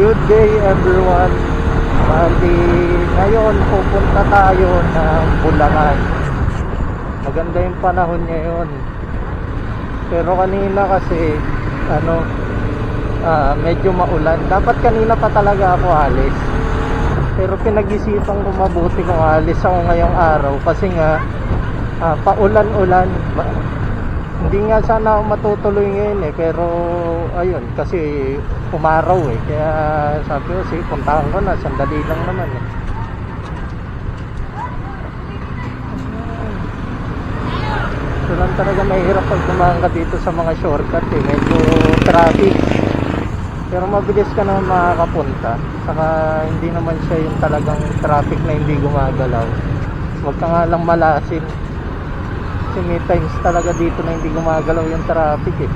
Good day everyone. Bali, ngayon pupunta tayo ng Bulacan. Maganda yung panahon ngayon. Pero kanina kasi medyo maulan. Dapat kanina pa talaga ako alis. Pero pinag-isipan ko mabuti kung alis ako ngayong araw kasi nga paulan-ulan. Hindi nga sana ako matutuloy ngayon pero ayun kasi umaraw kaya sabi ko sige puntahan ko na, sandali lang naman Ito lang talaga mahirap pag dumaan ka dito sa mga shortcut medyo traffic, pero mabilis ka naman makakapunta, saka hindi naman siya yung talagang traffic na hindi gumagalaw. Huwag ka nga lang malasin kasi may times talaga dito na hindi gumagalaw yung traffic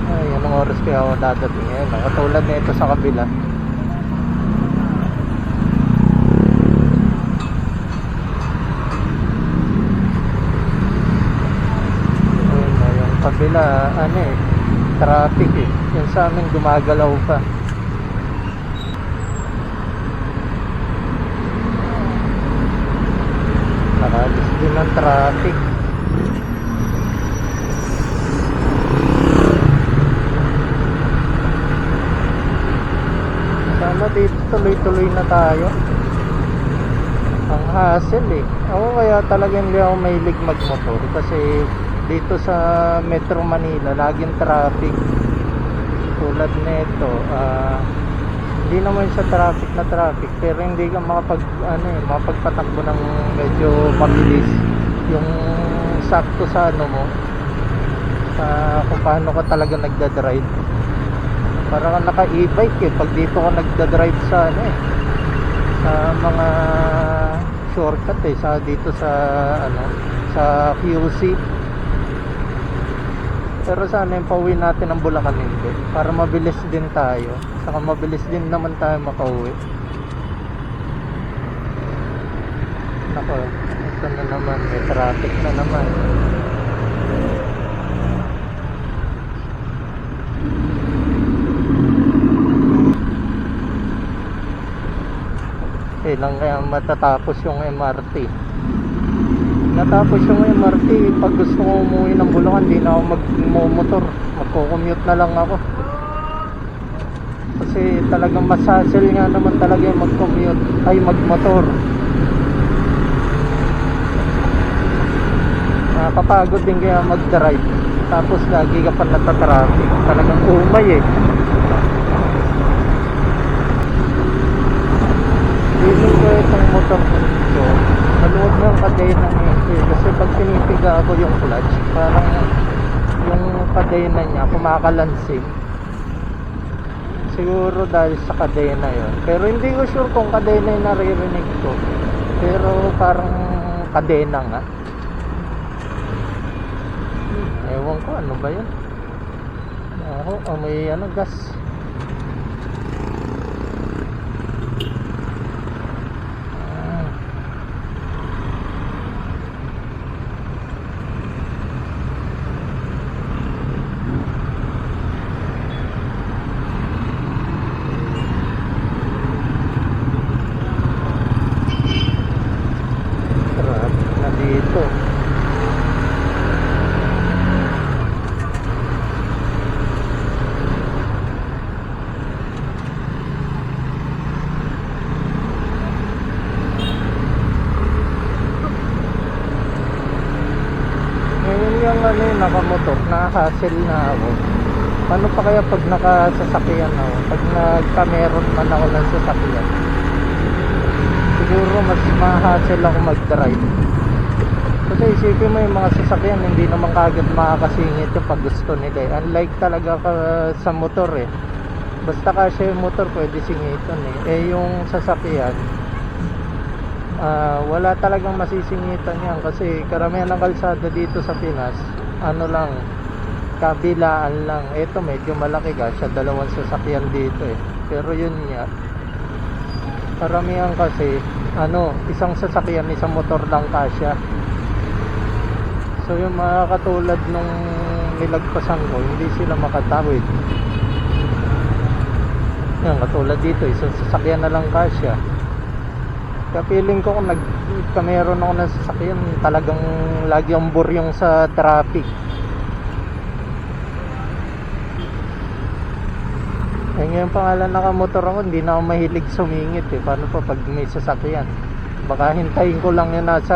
Ay, anong oras kaya ako dadating ngayon? Katulad na ito sa kabila. Kabila traffic yung sa amin gumagalaw pa. Nakalis din ng traffic. Sana dito tuloy-tuloy na tayo. Ang hassle ako kaya talaga hindi ako mahilig magmotor kasi dito sa Metro Manila laging traffic. Tulad nito hindi naman siya traffic na traffic pero hindi ka makapagpatakbo ng medyo mabilis yung sakto sa mo sa kung paano ka talaga nagdadrive. Para ka naka e-bike pag dito ka nagdadrive sa sa mga shortcut sa dito sa sa QC. Pero sana yung pauwi natin ang Bulacan hindi, para mabilis din tayo, saka mabilis din naman tayo makauwi. Nako, ito na naman, may traffic na naman. Lang kaya matatapos yung MRT. Natapos yung MRT, pag gusto ko umuwi ng Bulacan, di na ako magmomotor, magko-commute na lang ako. Kasi talagang mas hassle nga naman talaga yung mag-commute, ay magmotor. Nakakapagod din kaya mag-drive, tapos lagi ka pa natatraffic, talagang umay Feeling ko itong motor ko maluwag ng kadena kasi pag pinipiga ako yung clutch parang yung kadena niya kumakalansing. Siguro dahil sa kadena yon, pero hindi ko sure kung kadena yung naririnig ko, pero parang kadena nga. Ewan ko ano ba yun. May gas. Yung nakamotor, naka-hassle na ako. Paano pa kaya pag nakasasakyan ako, pag nagkameron man ako ng sasakyan, siguro mas ma-hassle ako mag-drive. Kasi isipin mo yung mga sasakyan hindi naman kagad makakasingit yung pag gusto nila unlike talaga sa motor basta kasi yung motor pwede singitan yung sasakyan wala talagang masisingitan yan kasi karamihan ng kalsada dito sa Pinas lang, kabilaan lang. Ito medyo malaki kasi dalawang sasakyan dito pero yun nga Karamihan kasi isang sasakyan, isang motor lang kasya. So yung mga katulad nung nilagpasan ko, hindi sila makatawid. Yan, katulad dito, isang sasakyan na lang kasya. Kaya feeling ko kung meron ako ng sasakyan, talagang lagi ang buryong sa traffic. Eh ngayon pangalan nakamotor ako, hindi na ako mahilig sumingit eh. Paano pa pag may sasakyan? Baka hintayin ko lang yun nasa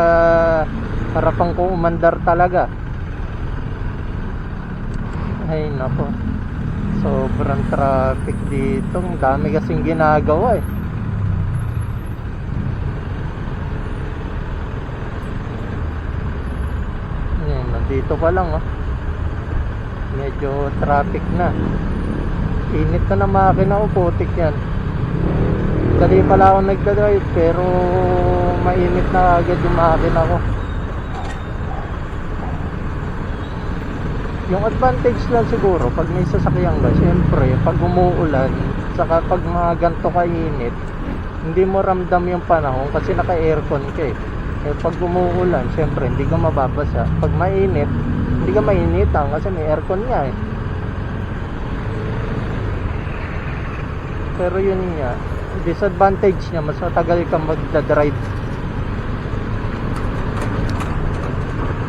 harapan ko umandar talaga. Ay nako, sobrang traffic dito. Ang dami kasing ginagawa eh. Yan, nandito pa lang oh. Medyo traffic na. Init na ng makina ko, putik yan. Dali pala ako nagdadrive pero mainit na agad yung makina ko. Yung advantage lang siguro pag may sasakyan ka, syempre pag umuulan saka pag mga ganito kainit, hindi mo ramdam yung panahon kasi naka aircon ka eh. Pag umuulan syempre hindi ka mababasa. Pag mainit hindi ka mainitan kasi may aircon nga eh. Pero yun nga, disadvantage niya, mas matagal kang magdadrive.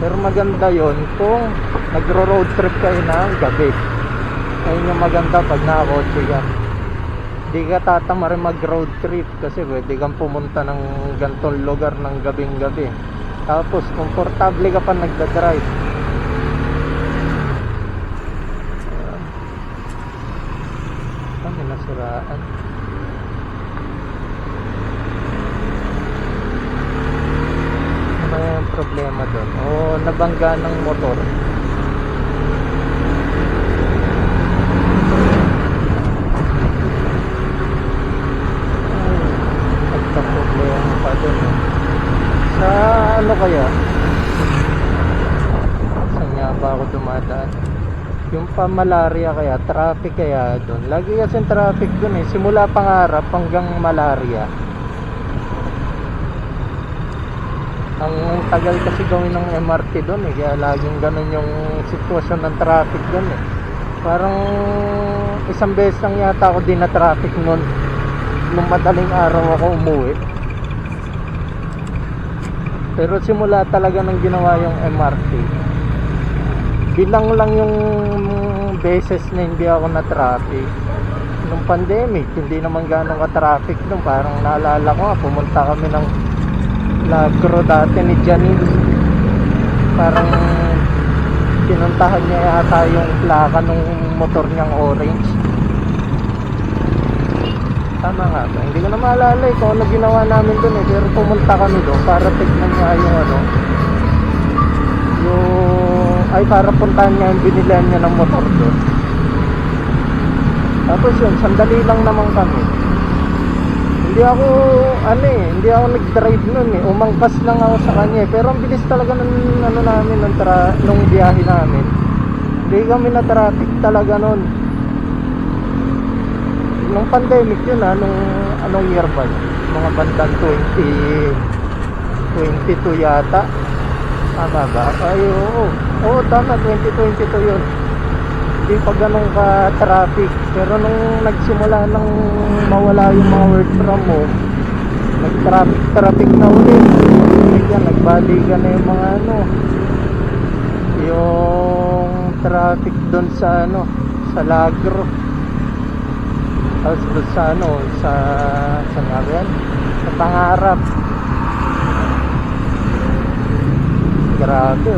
Pero maganda yon kung nagro-road trip kayo ng gabi. Ayun yung maganda pag nakakotse ka. Hindi ka tatama rin mag-road trip kasi pwede kang pumunta ng gantong lugar ng gabing-gabi. Tapos komportable ka pa nagdadrive. Kami nasiraan. Ano yung problema doon? Nabangga ng motor. Nagka-problema pa doon eh. Sa ano kaya? Saan nga ba ako dumadaan? Yung pa-malaria kaya, traffic kaya doon. Lagi kasi traffic doon eh. Simula Pangarap hanggang Malaria. Ang tagal kasi gawin ng MRT doon eh. Kaya laging ganun yung sitwasyon ng traffic doon eh. Parang isang beses lang yata ako din na traffic noon. Nung madaling araw ako umuwi. Pero simula talaga nang ginawa yung MRT, bilang lang yung beses na hindi ako na traffic. Nung pandemic hindi naman ganun ka traffic nung, parang naalala ko nga pumunta kami ng Lagro dati ni Janine. Parang pinuntahan niya yata yung plaka nung motor niyang orange. Tama nga ba? Hindi ko na maalala kung ano ginawa namin dun eh. Pero pumunta kami doon para tignan niya yung para puntahan niya yung binilan niya ng motor doon. Tapos yun, sandali lang naman kami. Hindi ako nag-drive nun eh. Umangkas lang ako sa kanya eh. Pero ang bilis talaga nung biyahe namin. Hindi kami na traffic talaga nun. Nung pandemic yun nung anong year ba? Mga bandang 2022 yata. Tama ba? Ay, oo, tama, 2022 yun. Hindi pa ganun ka-traffic. Pero nung nagsimula nang mawala yung mga work from home, nag-traffic na ulit. Nagbalikan na yung mga yung traffic doon sa sa Lagro. Tapos doon sa sa Pangarap. Grabe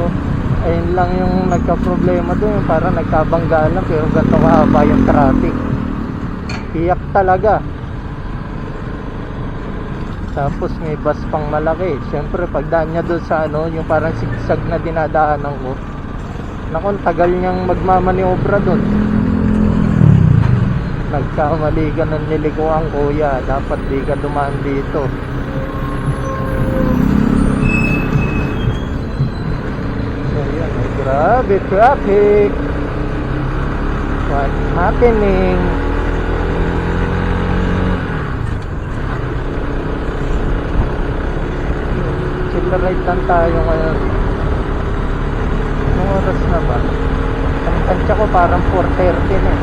ayun lang yung nagka-problema doon, parang nagkabangga lang pero ganito kahaba yung traffic. Iyak talaga. Tapos may bus pang malaki. Siyempre pagdaan niya doon sa yung parang sigsag na dinadaanan ko, naku, tagal niyang magmamaniobra doon. Nagkamali ka ng nilikuang kuya, dapat di ka dumaan dito. Grabe traffic. What's happening? night lang tayo ngayon. Anong oras na ba? Ang tansya ko parang 4:30 na eh.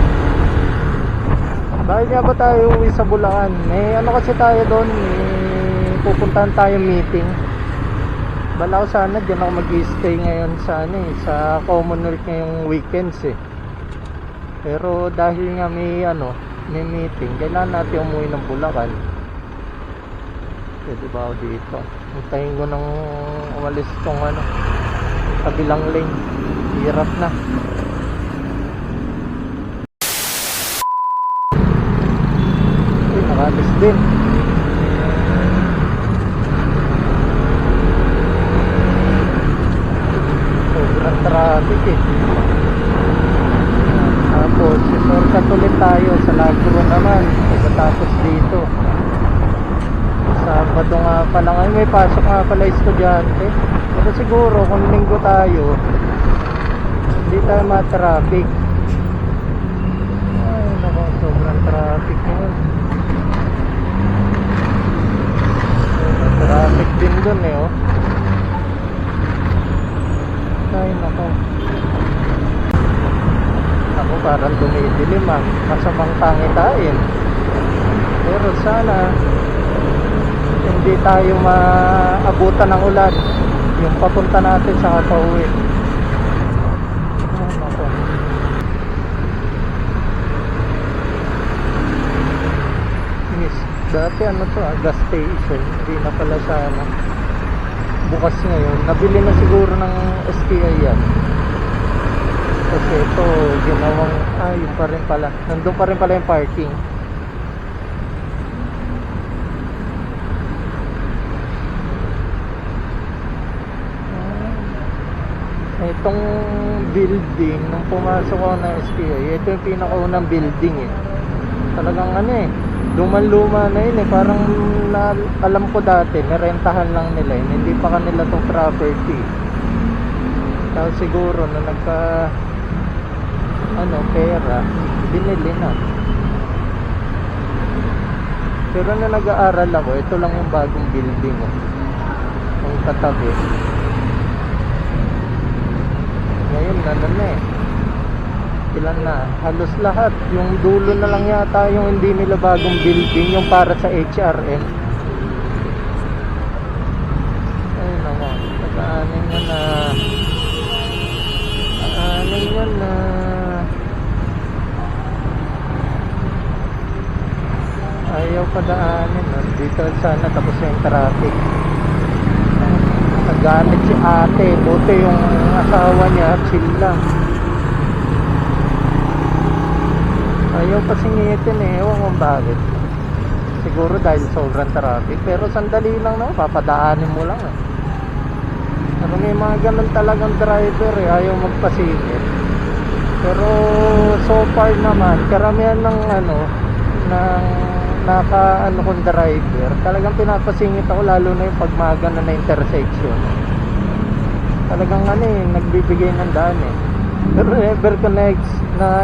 Bakit nga ba tayo uwi sa Bulacan? Ano kasi tayo doon, pupuntahan tayo meeting. Bala ko sana dyan ako mag-stay ngayon sa sa Commonwealth ngayong weekends eh. Pero dahil nga may meeting, kailangan natin umuwi ng Bulacan. Pwede ba ako dito? Hintayin ko nang umalis tong kabilang lane. Hirap na. Nakalis din. Sobrang traffic eh. Tapos shortcut ulit tayo sa Lagro naman pagkatapos dito. Sabado nga pala ngayon, may pasok nga pala estudyante. Pero siguro kung linggo tayo, hindi tayo ma-traffic. Ay naku, sobrang traffic ngayon. Traffic din dun eh oh. Ay nako. Ako parang dumidilim ah. Masamang pangitain. Pero sana hindi tayo maabutan ng ulan yung papunta natin sa pauwi. Oh nako. Dati gas station, hindi na pala siya bukas ngayon. Nabili na siguro ng STI yan. Kasi ito ginawang, yun pa rin pala. Nandun pa rin pala yung parking. Itong building, nung pumasok ako ng STI, ito yung pinakaunang building eh. Talagang luman-luma na yun eh. Parang alam ko dati nirentahan lang nila yun, hindi pa kanila tong property. Tapos siguro na pera, binili na. Pero na nag-aaral ako, ito lang yung bagong building yung katabi. Ngayon ilan na, halos lahat yung dulo na lang yata yung hindi nila bagong building, yung para sa HRM. Ayun naman, pagkaanin nyo na ayaw padaanin dito sana, tapos yung traffic. Nagalit si ate, buti yung asawa niya chill lang. Ayaw pa singitin eh, ewan kung bakit. Siguro dahil sobrang traffic. Pero sandali lang naman, papadaanin mo lang eh. Pero may mga ganun talagang driver eh, ayaw magpasingit. Pero so far naman, karamihan ng kong driver, talagang pinapasingit ako, lalo na yung pagmaga na intersection. Talagang nagbibigay ng daan eh. Pero never ko na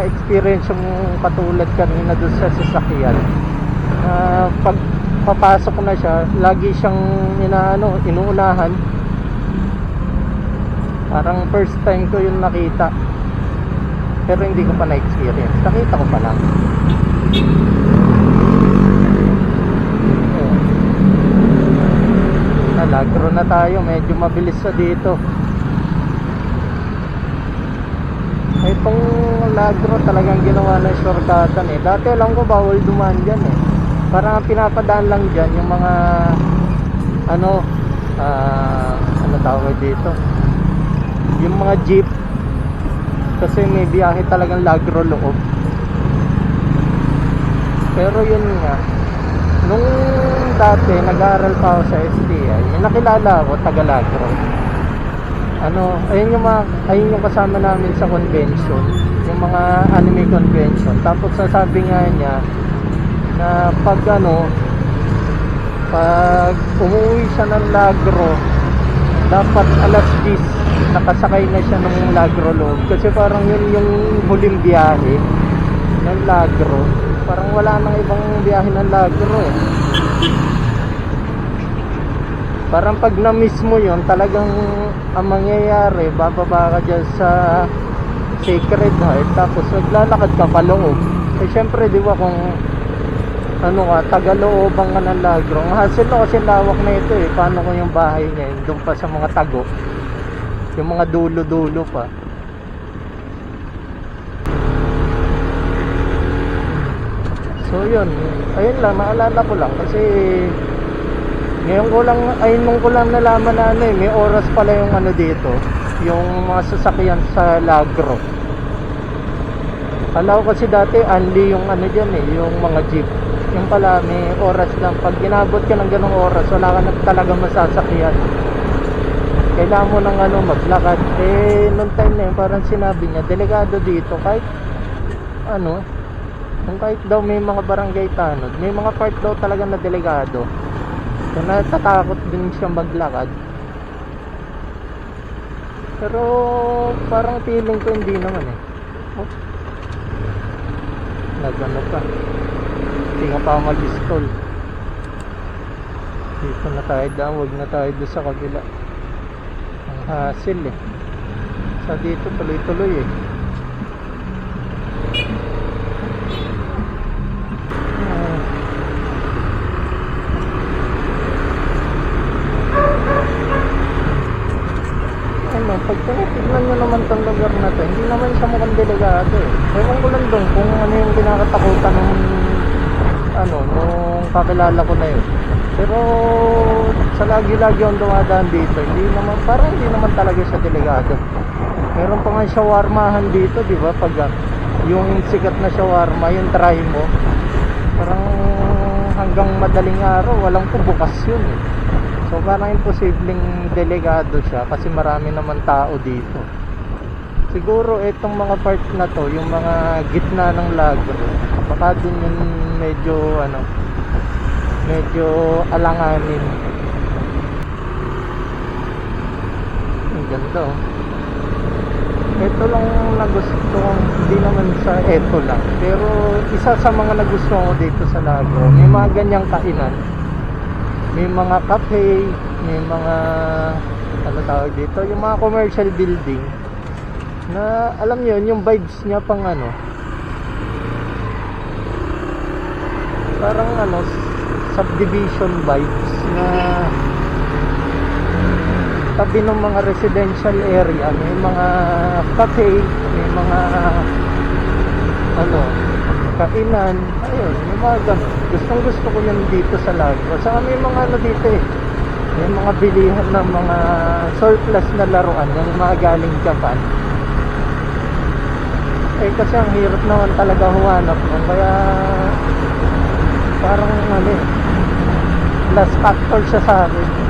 experience yung katulad kanina doon sa sasakyan. Pag papasok na siya, lagi siyang inuunahan. Parang first time ko yung nakita. Pero hindi ko pa na-experience. Nakita ko pa lang. Lagro na tayo, medyo mabilis sa dito. Itong Lagro talagang ginawa ng shortcutan eh. Dati alam ko bawal dumaan dyan eh. Parang pinapadaan lang dyan yung mga ano tawag dito, yung mga jeep, kasi may biyahe talagang Lagro loob. Pero yun nga, nung dati nag-aaral pa ako sa STI, may nakilala ako taga Lagro. Ayun yung kasama namin sa convention, yung mga anime convention. Tapos sasabi nga niya na pag umuwi siya ng Lagro, dapat alas 10 nakasakay na siya ng Lagro loob, kasi parang yun yung huling biyahe ng Lagro. Parang wala nang ibang biyahe ng Lagro eh. Parang pag na-miss mo yun, talagang ang mangyayari, bababa ka dyan sa Sacred Heart, tapos maglalakad ka paloob. Eh syempre di ba kung ano ka, taga-looban ka ng Lagro, ang hassle no kasi lawak na ito eh. Paano kung yung bahay niya yun, doon pa sa mga tago, yung mga dulo-dulo pa. So yun, ayun lang, naalala ko lang kasi ngayon ko lang, ay nung ko lang nalaman na ano eh, may oras pala yung ano dito, yung mga sasakyan sa Lagro. Alam ko kasi dati only yung ano dyan eh, yung mga jeep. Yung pala may oras lang, pag ginabot ka ng ganong oras, wala ka na talaga masasakyan. Kailangan mo ng ano, maglakad. Eh, noong time na yun, parang sinabi niya, delikado dito, kahit ano, kung kahit daw may mga barangay tanod, may mga part daw talaga na delikado. So natatakot din siya maglakad. Pero parang feeling ko hindi naman eh. Oh. Nagano pa. Hindi nga pa mag-stall. Dito na tayo daan, wag na tayo doon sa kabila. Ang hassle eh. Sa dito tuloy-tuloy eh. Pag tinitignan nyo naman tong lugar na to, hindi naman siya mukhang delikado eh. Ewan ko lang doon kung ano yung kinakatakutan ng ano, nung kakilala ko na yun. Pero sa lagi-lagi yung dumadaan dito, hindi naman, parang hindi naman talaga siya delikado. Meron pa nga shawarmahan dito, di ba? Pag yung sikat na shawarma, yung try mo, parang hanggang madaling araw, walang bukas yun eh. So parang imposibleng delikado siya kasi marami naman tao dito. Siguro itong mga part na to, yung mga gitna ng Lagro, baka dun yung medyo ano, medyo alanganin. Ang ganda oh. Ito lang nagustuhan, hindi naman sa ito lang, pero isa sa mga nagustuhan ko dito sa Lagro, may mga ganyang kainan. May mga cafe, may mga ano tawag dito, yung mga commercial building na alam niyo yung vibes niya pang ano, parang ano, subdivision vibes na tabi ng mga residential area. May mga cafe, may mga ano, kainan, ayun, yung mga ganun. Gustong gusto ko yan dito sa Lagro. Saka may mga ano dito eh, may mga bilihan ng mga surplus na laruan, yung mga galing Japan. Eh kasi ang hirap naman talaga humanap nun, kaya parang ano eh, last factor siya sa akin.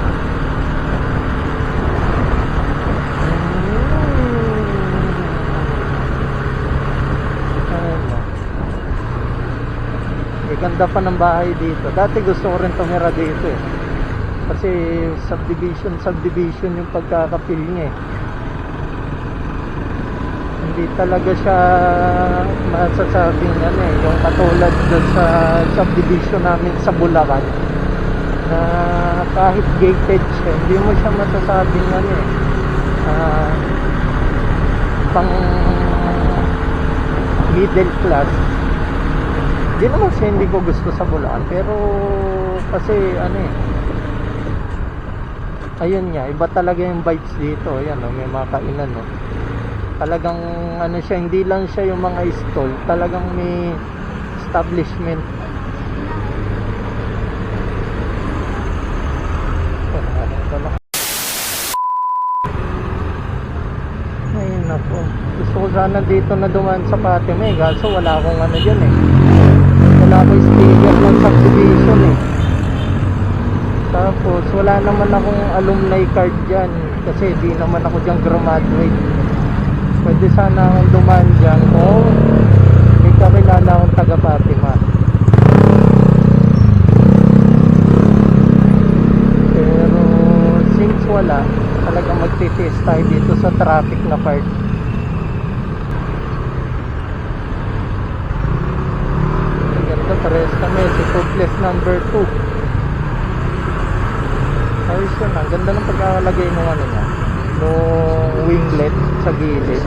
Ganda pa ng bahay dito. Dati gusto ko rin tumira dito eh. Kasi subdivision yung pagkakapil niya eh. Hindi talaga siya masasabing ano eh, yung katulad doon sa subdivision namin sa Bulacan na kahit gated siya, hindi mo siya masasabing ano eh, pang middle class. Hindi naman siya hindi ko gusto sa Bulacan, pero kasi ano eh, ayun nga, iba talaga yung vibes dito. Ayan oh, may mga kainan oh. Talagang ano siya, hindi lang siya yung mga stall, talagang may establishment. Ayun na po. Gusto ko sana dito na dumaan sa Patime, kaso wala akong ano dyan eh, wala akong sticker ng subdivision eh. Tapos wala naman akong alumni card dyan kasi di naman ako dyan graduate. Pwede sana akong dumaan dyan kung may kakilala akong taga Fatima. Pero since wala, talagang magtitest tayo dito sa traffic na part. Pares kami si complex number 2. Ayos yun, ang ganda ng pagkakalagay ng ano niya, nung winglet sa gilid.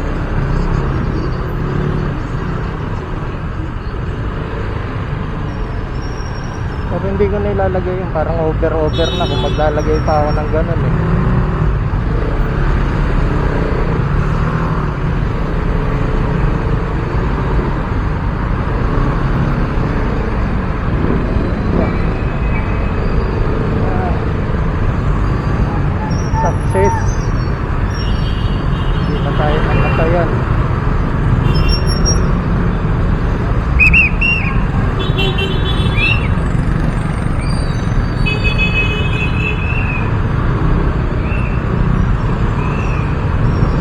Pero hindi ko nilalagay yung parang over na kung maglalagay pa ako ng ganun eh. Success. Hindi na tayo namatayan.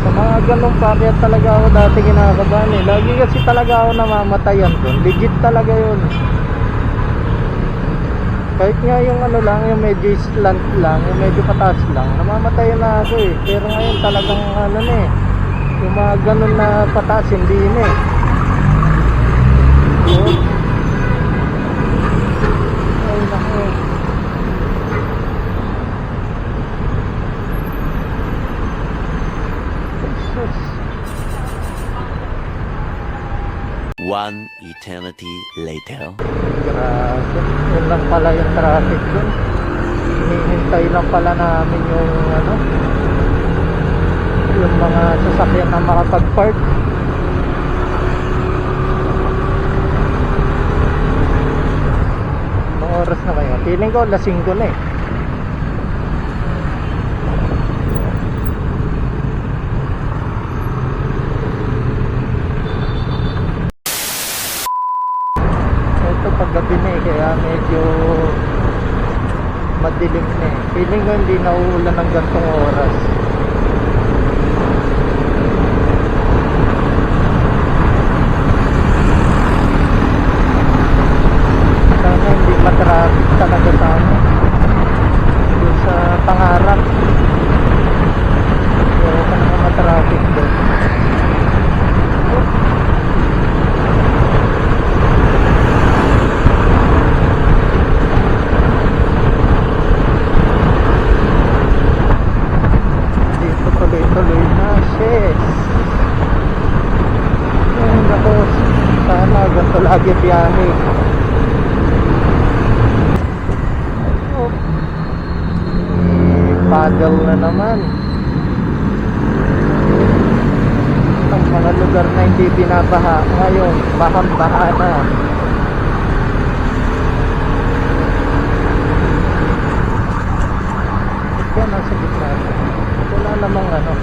Sa mga ganong pakyat talaga ako dati kinakabahan eh. Lagi kasi talaga ako namamatayan doon. Legit talaga yun. Kahit nga yung ano lang, yung medyo slant lang, yung medyo pataas lang, namamatay na ako eh. Pero ngayon talagang ano na eh, yung mga ganun na pataas, hindi na eh. Oh. Ay naku. Jesus. One eternity later. Grabe. Yun lang pala yung traffic dun. Hinihintay lang pala namin yung ano, yung mga sasakyan na makapag-park. Anong oras na kayo? Feeling ko lasing ko na eh. Ito paggabi na eh, kaya medyo madilim na eh. Feeling ko hindi na uulan ng gantong oras. Sana hindi matraffic talaga sa ano, doon sa Pangarap. Pero ka naman matraffic doon. Dito tuloy-tuloy na, shit. Ay nako, sana ganito lagi biyane. Paddle na naman. Ang mga lugar na hindi binabaha ngayon, bahang-baha na. Yan, nasa gitna. Wala namang ano,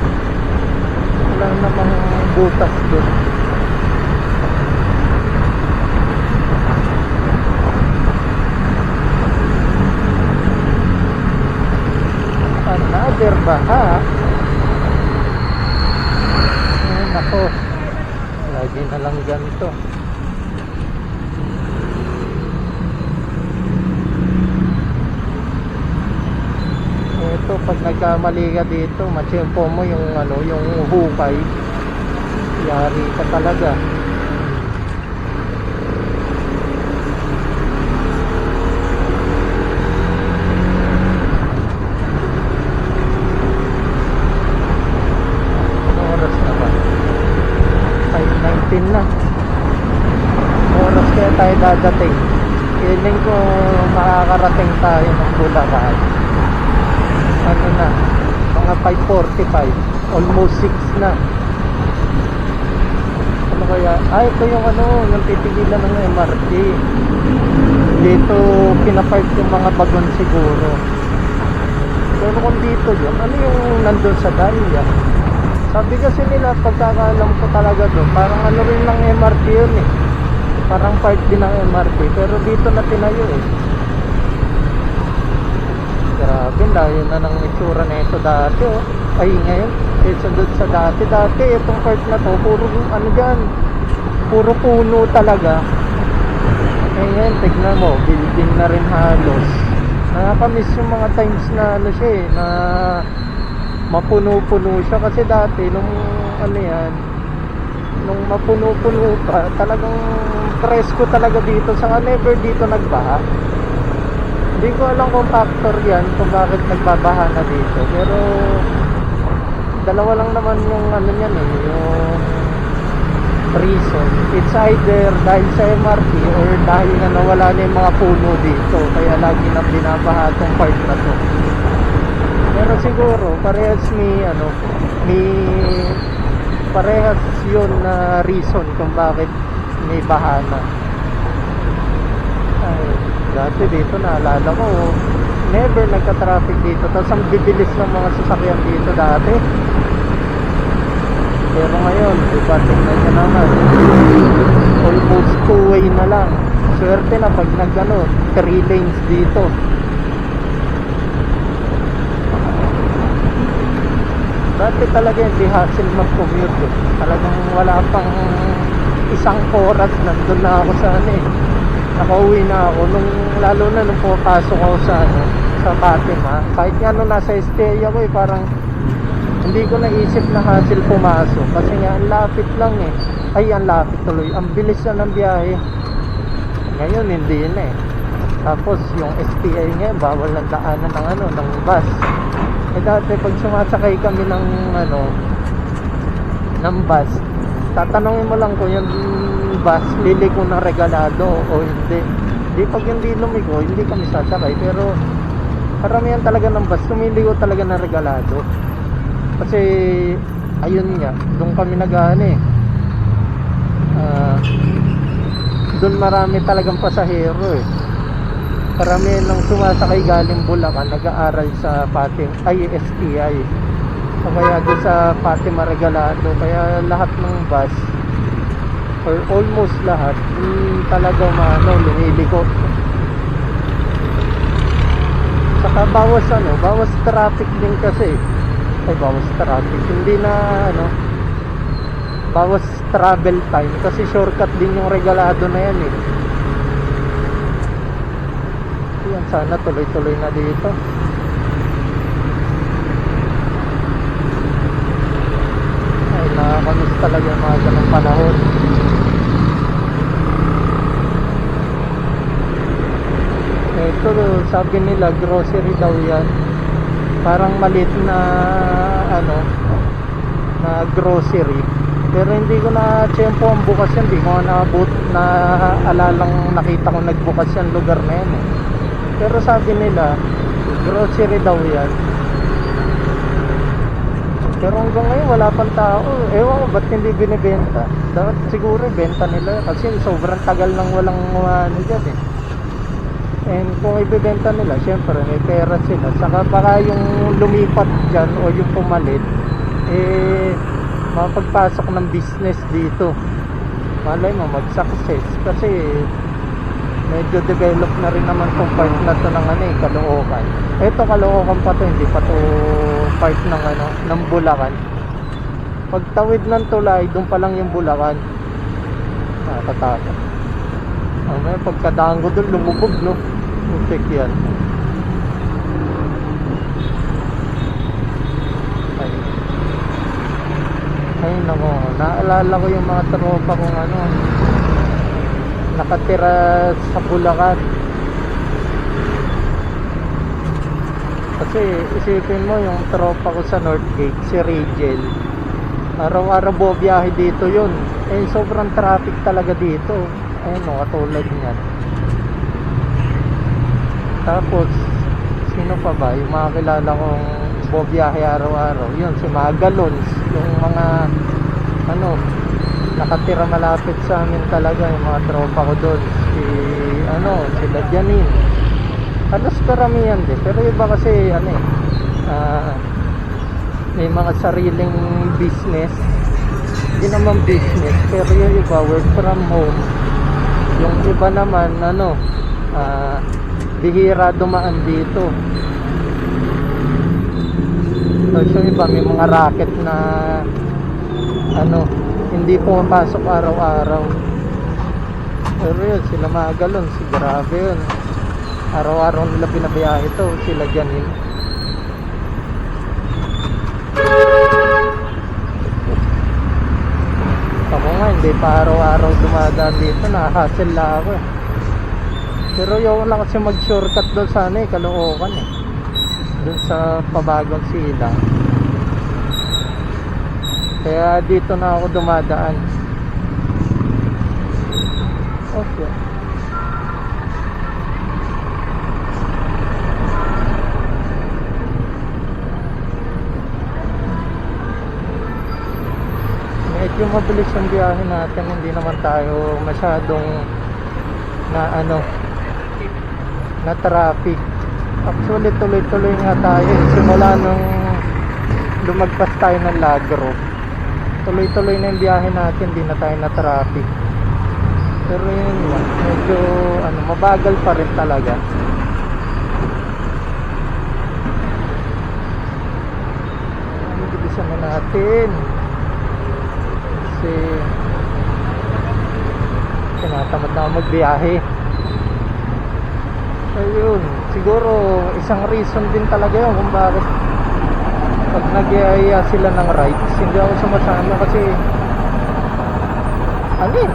wala namang butas doon. Another baha. Ay nako, lagi na lang ganito. Ito pag nagkamali ka dito, matsyempo mo yung ano, yung hukay, yari ka talaga. Oras na ba? 5:19 na. Oras kaya tayo dadating. Feeling ko makakarating tayo ng Bulacan. Ano na? Mga 5:45. Almost 6 na. Ano kaya? Ito yung ano, yung titigilan ng MRT. Dito pinapark yung mga bagon siguro. Pero kung dito yun, ano yung nandun sa Dahlia? Sabi kasi nila, pagkakaalam ko talaga doon, parang ano rin ng MRT yun eh. Parang part din ng MRT, pero dito na tinayo eh. Grabe, layo na ng itsura na ito dati oh. Ay ngayon, kaysa doon sa dati. Dati, itong part na to, puro ano dyan, puro puno talaga. Eh ngayon, tignan mo, building na rin halos. Nakakamiss yung mga times na ano siya eh, na mapuno-puno siya. Kasi dati, nung ano yan, nung mapuno-puno pa, talagang presko talaga dito. Saka never dito nagbaha. Hindi ko alam kung factor yan kung bakit nagbabaha na dito. Pero dalawa lang naman yung ano yan eh, yung reason. It's either dahil sa MRT or dahil nga nawala na yung mga puno dito. Kaya lagi nang binabaha tong part na to. Pero siguro parehas may parehas yun na reason kung bakit may baha na. Ay, dati dito naalala ko never nagka-traffic dito, tapos ang bibilis ng mga sasakyan dito dati. Pero ngayon diba, tingnan nyo naman, almost 2-way na lang. Swerte na pag 3 lanes dito. Dati talaga hindi hassle mag-commute eh. Talagang wala pang isang oras nandun na ako sa nakauwi na ako lalo na nung pumapasok ako sa Fatima. Kahit nga nung nasa stay ako parang hindi ko naisip na hassle pumasok kasi nga ang lapit lang eh. Ay, ang lapit tuloy, ang bilis na ng biyahe. Ngayon hindi na eh. Tapos yung STI nga bawal ng daanan ng bus. Eh dati pag sumasakay kami ng bus, tatanungin mo lang kung yung bus liliko ng regalado o hindi. Pag hindi lumiko, hindi kami sasakay. Pero karamihan talaga ng bus lumiliko talaga ng regalado. Kasi ayun nga, doon kami doon marami talagang pasahero eh. Karamihan ng sumasakay galing Bulacan nag-aaral sa STI. So kaya doon sa Fatima Regalado, kaya lahat ng bus or almost lahat talagang lumiliko. Saka bawas traffic din kasi. Ay, bawas traffic, hindi na bawas travel time kasi shortcut din yung Regalado na yan eh. Yan, sana tuloy-tuloy na dito. Ay, nakakamiss talaga yung mga ganong panahon. Ito, sabi nila grocery daw yan. Parang maliit na na grocery. Pero hindi ko na tiyempo ang bukas yan. Hindi ko na alalang nakita ko nagbukas yan lugar na yan eh. Pero sabi nila grocery daw yan. Pero hanggang ngayon wala pang tao. Ewan ko ba't hindi binibenta. Dapat siguro benta nila kasi sobrang tagal nang walang dyan eh. And kung ibibenta nila, syempre may pera sila. Saka baka yung lumipat dyan o yung pumalit mapagpasok ng business dito. Malay mo mag-success kasi medyo develop na rin naman tong part na to ng Caloocan. Ito Caloocan pa to, hindi pa to part ng Bulacan. Pagtawid ng tulay, doon pa lang yung Bulacan. Nakakatakot. May pagkadaan ko doon lumubog no. Muntik yan. Ay nako, naalala ko yung mga tropa kong nakatira sa Bulacan. Kasi isipin mo yung tropa ko sa Northgate, si Rigel. Araw-araw biyahe dito yun. Eh sobrang traffic talaga dito. Ayun o, katulad niyan. Tapos sino pa ba? Yung mga kilala kong biyahe araw-araw. Yun, si Magalons. Yung mga nakatira malapit sa amin talaga. Yung mga tropa ko doon. Sila Janine. Halos karamihan din. Pero iba kasi may mga sariling business. Hindi naman business. Pero yung iba work from home. Yung iba naman bihira dumaan dito. Tapos yung iba may mga racket na hindi pumapasok araw-araw. Pero yun, sila Magalon, grabe yun. Araw-araw nila binabiyahe ito, sila Janine. Ako nga, hindi pa araw-araw dumadaan dito, nakahassle lang ako eh. Pero yung lang kasi mag-shortcut doon sa ano eh, Caloocan eh. Doon sa pabagong silang. Kaya dito na ako dumadaan. Okay. Medyo mabilis yung biyahe natin, hindi naman tayo masyadong na ano na traffic. Actually tuloy-tuloy nga tayo simula nung lumagpas tayo ng Lagro. Tuloy-tuloy na yung biyahe natin, hindi na tayo na traffic. Pero yun lang, medyo ano, mabagal pa rin talaga. Bilisan na natin kasi tinatamad na ako magbiyahe. Ayun, siguro isang reason din talaga yun kung bakit pag nag-iaya sila ng rides hindi ako sumasama kasi ano eh,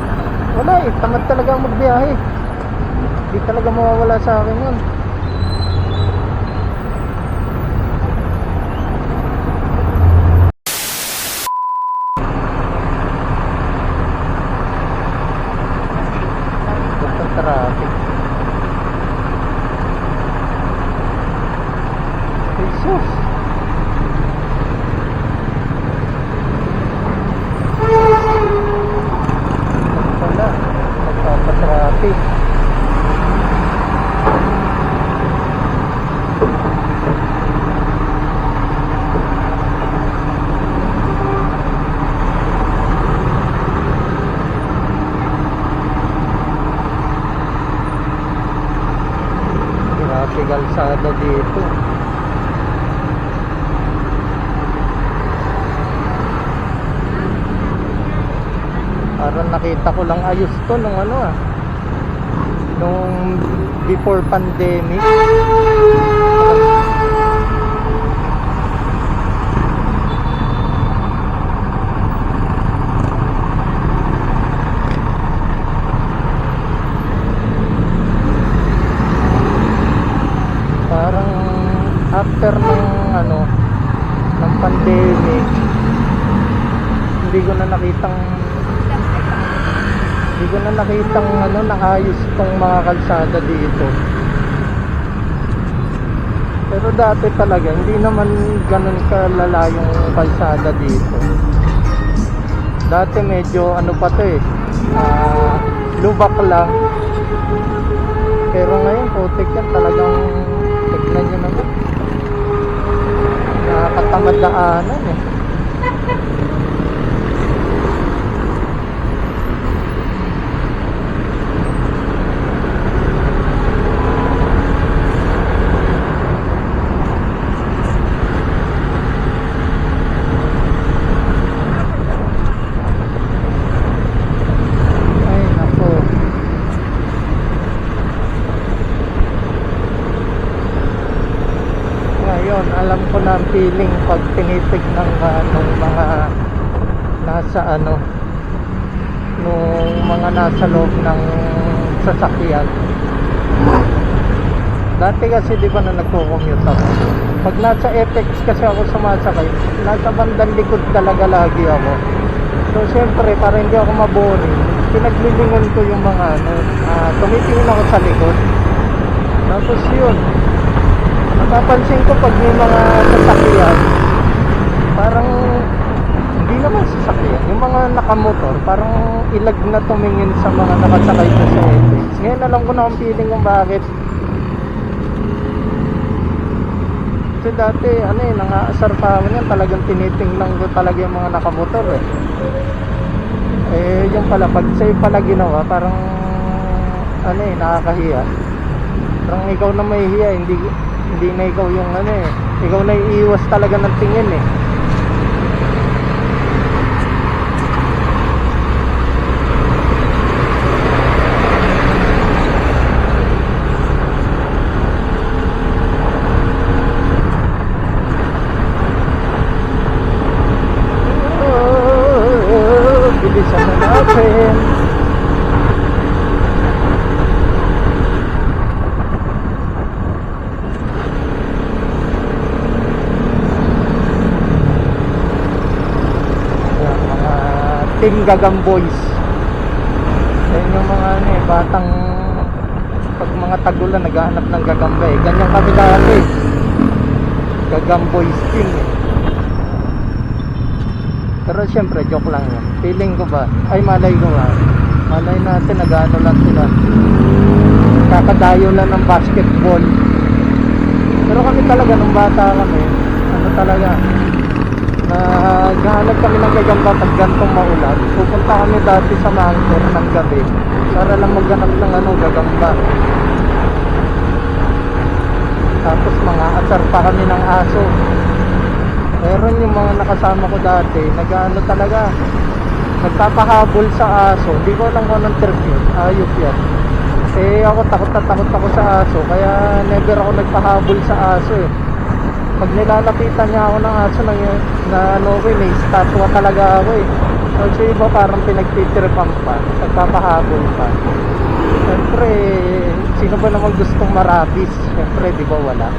wala eh, tamad talaga ako magbiyahe. Hindi talaga mawawala sa akin yun. Traffic. Jesus. Wala. Nagpapatraffic. Kalsada dito. Parang nakita ko lang ayos to nung ano nung before pandemic. After ng ano ng pandemic hindi ko na nakitang ano naayos tong mga kalsada dito. Pero dati talaga hindi naman ganun kalala yung kalsada dito. Dati medyo ano pa to eh, lubak lang. Pero ngayon putik yan, talagang tignan nyo naman, nakakatamad daanan eh. Ay nako. Ngayon alam ko na ang feeling pag tinitignan nung mga nasa ano, nung mga nasa loob ng sasakyan. Dati kasi di ba na nagko-commute ako, pag nasa FX kasi ako sumasakay, nasa bandang likod talaga lagi ako. So syempre para hindi ako maboring, pinaglilingon ko yung mga ano, tumitingin ako sa likod. Tapos yun, napapansin ko pag may mga sasakyan, parang hindi naman sasakyan, yung mga nakamotor parang ilag na tumingin sa mga nakasakay ko sa FX. Ngayon alam ko na ang feeling kung bakit. Kasi dati ano eh, nangaasar pa ako niyan, talagang tinitingnan ko talaga yung mga nakamotor eh. Yung pala pag sa'yo pala ginawa, parang ano eh, nakakahiya. Parang ikaw na mahihiya, hindi na ikaw yung ano eh, ikaw na iiwas talaga ng tingin eh. Bilisan na natin. Team Gagang Boys. Yan yung mga ano eh, batang pag mga tagulan naghahanap ng gagamba eh. Ganyan kami dati. Gagang Boys team eh. Pero syempre joke lang yun. Feeling ko ba, ay malay ko ba, malay natin nag-ano lang sila, kakadayo lang ng basketball. Pero kami talaga nung bata kami, ano talaga, naghahanap kami ng gagamba pag gantong maulan. Pupunta kami dati sa Mangkor ng gabi para lang maghanap ng ano, gagamba. Tapos mga asar pa kami ng aso. Meron yung mga nakasama ko dati, nag-ano talaga, nagpapahabol sa aso. Hindi ko alam kung anong term yun, ayop yan. Eh ako takot na takot ako sa aso, kaya never ako nagpahabol sa aso eh. Pag nilalapitan niya ako ng aso na ano ko eh, may statwa talaga ako eh. Kasi iba parang pinagtitiripan pa, nagpapahabol pa. Siyempre, sino ba naman gustong marabis? Siyempre, di ba wala?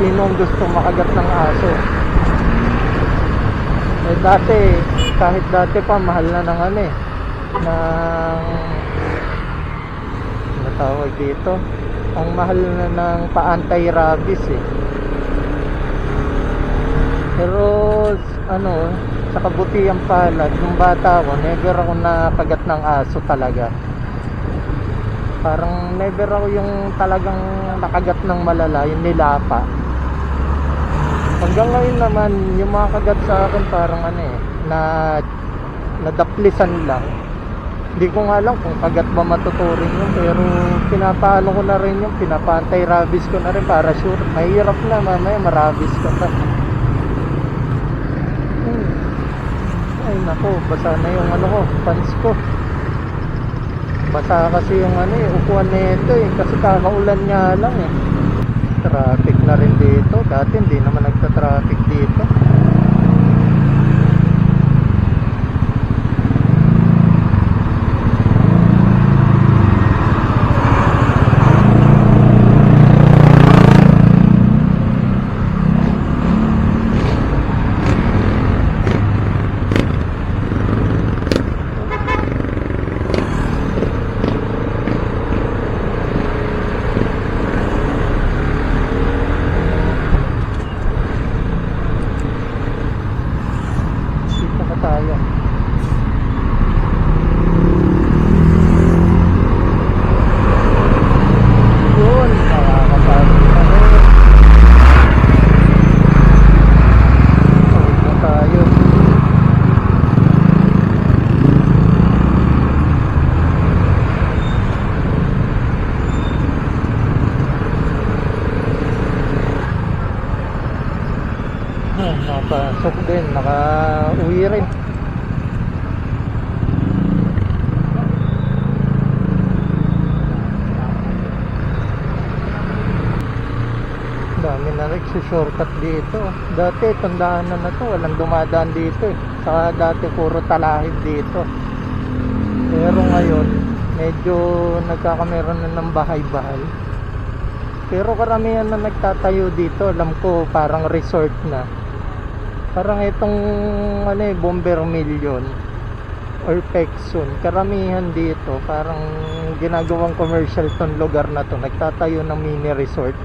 Sino ang gustong makagat ng aso? Eh dati, kahit dati pa, mahal na ng ano eh, ng, ano tawag dito? Ang mahal na ng pa-anti-rabies eh. Pero ano, sa kabutihan palad, nung bata ako, never ako nakagat ng aso talaga. Parang never ako yung talagang nakagat ng malala, yung nilapa. Hanggang ngayon naman, yung mga kagat sa akin parang ano eh, nadaplisan lang. Hindi ko nga alam kung kagat ba matuturing yun, pero pinapaano ko na rin yung pinapa-anti-rabies ko na rin para sure. Mahirap na mamaya marabis ka pa. Ay nako, basa na yung ano ko, pants ko. Basa kasi yung ano eh, upuan na ito eh, kasi kakaulan nga lang eh. Traffic na rin dito, dati hindi naman nagta-traffic dito. Nakapasok din, naka-uwi rin. Dami na shortcut dito. Dati tandaan na to, walang dumadaan dito eh. Saka dati puro talahib dito. Pero ngayon, medyo nagkakameron na ng bahay-bahay. Pero karamihan na nagtatayo dito, alam ko parang resort na. Parang itong ano eh, Bomber Million or Pexon, karamihan dito parang ginagawang commercial tong lugar na to, nagtatayo ng mini resort.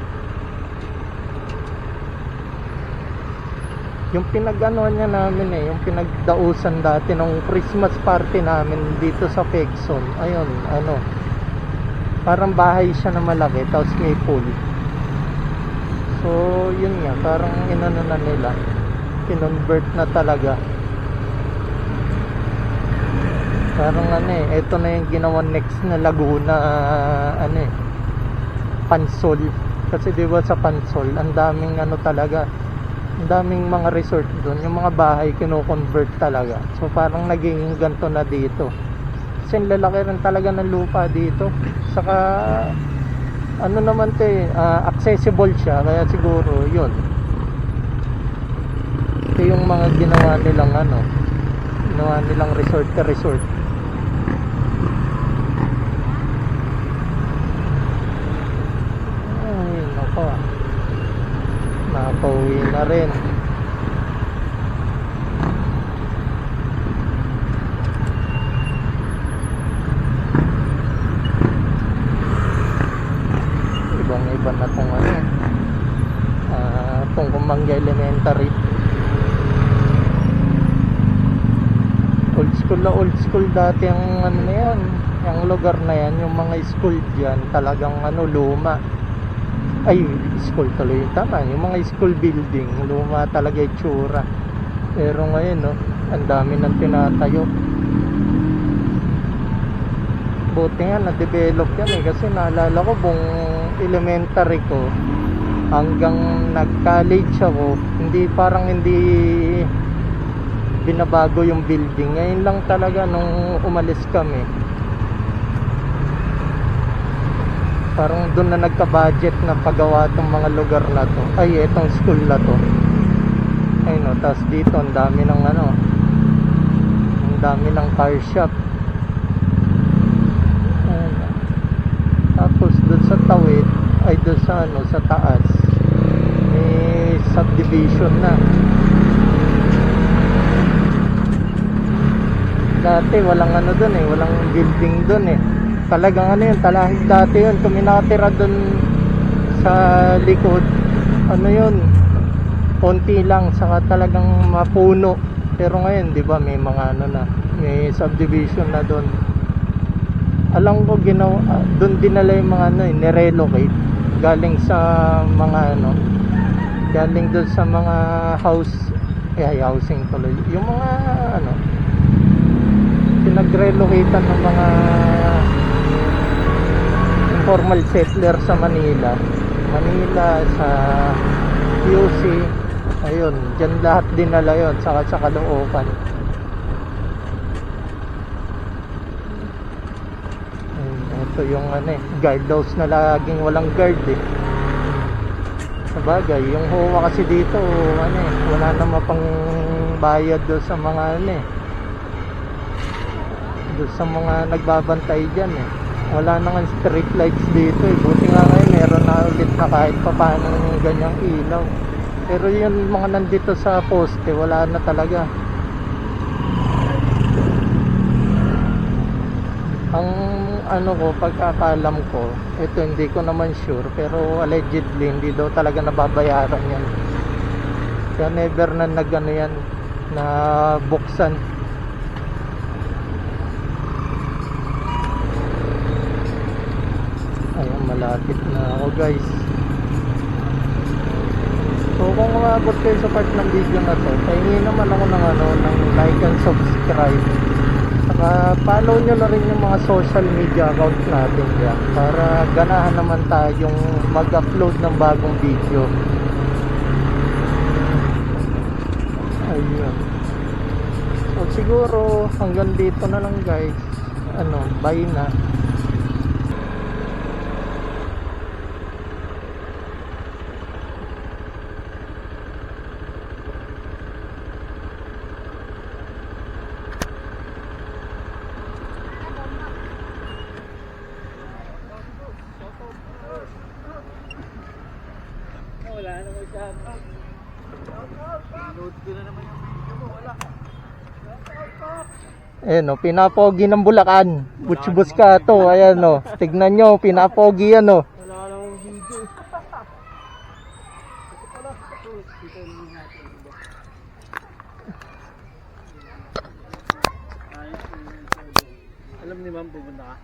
Yung pinag-anoan niya namin eh, yung pinagdausan dati ng Christmas party namin dito sa Pexon, ayun, ano, parang bahay siya na malaki, tapos may pool. So yun nga, parang inano na nila, kinonvert na talaga. Parang ano eh, ito na yung ginawa next na Laguna, ano eh, Pansol. Kasi diba sa Pansol, ang daming ano talaga, ang daming mga resort doon, yung mga bahay kino-convert talaga. So parang naging ganto na dito. Kasi lalaki rin talaga ng lupa dito. Saka ano naman to eh, accessible siya, kaya siguro yun. Ito yung mga ginawa nilang ano, ginawa nilang resort ka resort. Ay nako, napauwi na rin. ibang iba na tong ano, tong Kumangga Elementary. Old school dati ang ano na yan, yung lugar na yan, yung mga school dyan, talagang ano, luma. Ay, school tuloy yung tama, yung mga school building, luma talaga yung tsura. Pero ngayon, no, ang dami nang tinatayo. Buti nga na-develop yan eh, kasi naalala ko buong elementary ko hanggang nag-college ako, hindi binabago yung building. Ngayon lang talaga nung umalis kami, parang doon na nagka-budget na paggawa tong mga lugar na to, ay etong school na to. Ay no, tas dito ang dami ng ano, ang dami ng car shop. Ayun. Tapos doon sa tawid, ay doon sa ano, sa taas, may subdivision na. Dati walang ano doon eh, walang building doon eh. Talagang ano yun, talahib dati yun. Kung minatira doon sa likod, ano yun, konti lang, saka talagang mapuno. Pero ngayon, di ba, may mga ano na, may subdivision na doon. Alam ko ginawa, doon dinala yung mga ano, nirelocate galing sa mga ano, galing doon sa mga housing tuloy. Yung mga ano, pinagrelocatean ng mga informal settler sa Manila, sa QC. Ayun, dyan lahat dinala yun, saka sa Caloocan. Ito yung ano eh, guardhouse na laging walang guard eh. Sabagay, yung HOA kasi dito ano eh, wala naman pang bayad doon sa mga ano eh, doon sa mga nagbabantay dyan eh. Wala nang street lights dito eh. Buti nga ngayon meron na ulit na kahit pa paano ganyang ilaw. Pero yung mga nandito sa poste, wala na talaga. Ang ano ko, pagkakalam ko, ito hindi ko naman sure, pero allegedly hindi daw talaga nababayaran yan. Kaya never na nag-ano yan, na buksan. Ayun, malapit na ako guys. So kung umabot kayo sa part ng video na to, pahingin naman ako ng ano, ng like and subscribe. Saka follow nyo na rin yung mga social media account natin dyan, para ganahan naman tayong mag-upload ng bagong video. Ayun. So siguro hanggang dito na lang guys. Ano, bye na. Wala naman siya. Load ko na naman yung video mo. Wala. Ayan o, pinapogi ng Bulacan. Butchibus ka to. Ayan o, tignan nyo, pinapogi yan o. Wala namang video. Ito pala. Dito naman natin. Ayos. Alam ni ma'am pupunta ka?